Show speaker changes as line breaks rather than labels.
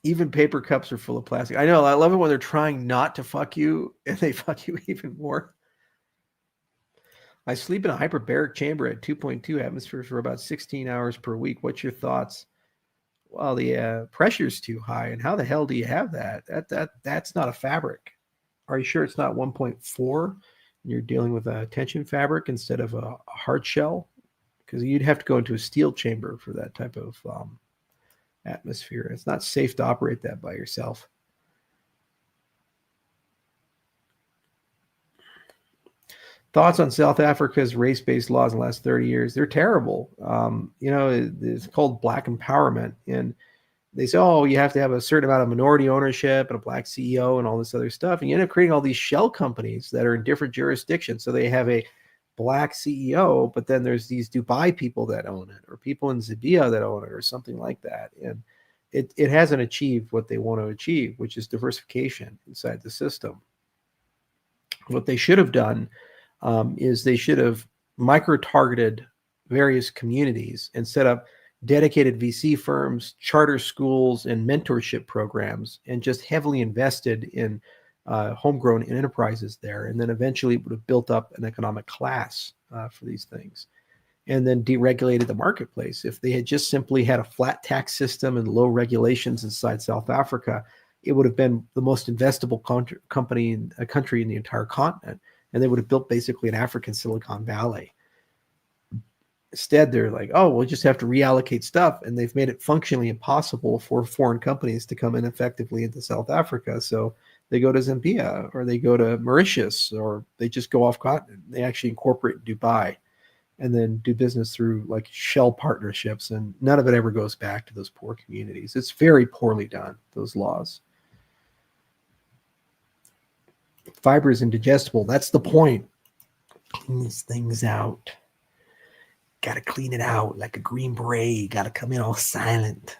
Even paper cups are full of plastic. I know. I love it when they're trying not to fuck you and they fuck you even more. I sleep in a hyperbaric chamber at 2.2 atmospheres for about 16 hours per week. What's your thoughts? Well, the pressure's too high, and how the hell do you have that? That's not a fabric. Are you sure it's not 1.4? You're dealing with a tension fabric instead of a hard shell, because you'd have to go into a steel chamber for that type of atmosphere. It's not safe to operate that by yourself. Thoughts on South Africa's race-based laws in the last 30 years? They're terrible. It's called black empowerment. And they say, oh, you have to have a certain amount of minority ownership and a black CEO and all this other stuff. And you end up creating all these shell companies that are in different jurisdictions. So they have a black CEO, but then there's these Dubai people that own it, or people in Zambia that own it, or something like that. And it hasn't achieved what they want to achieve, which is diversification inside the system. What they should have done is they should have micro-targeted various communities and set up dedicated VC firms, charter schools, and mentorship programs, and just heavily invested in homegrown enterprises there. And then eventually it would have built up an economic class for these things, and then deregulated the marketplace. If they had just simply had a flat tax system and low regulations inside South Africa, it would have been the most investable country in the entire continent. And they would have built basically an African Silicon Valley. Instead, they're like, oh, we'll just have to reallocate stuff. And they've made it functionally impossible for foreign companies to come in effectively into South Africa. So they go to Zambia, or they go to Mauritius, or they just go off continent. They actually incorporate Dubai and then do business through like shell partnerships. And none of it ever goes back to those poor communities. It's very poorly done, those laws. Fiber is indigestible. That's the point. Clean these things out. Got to clean it out like a green beret. Got to come in all silent.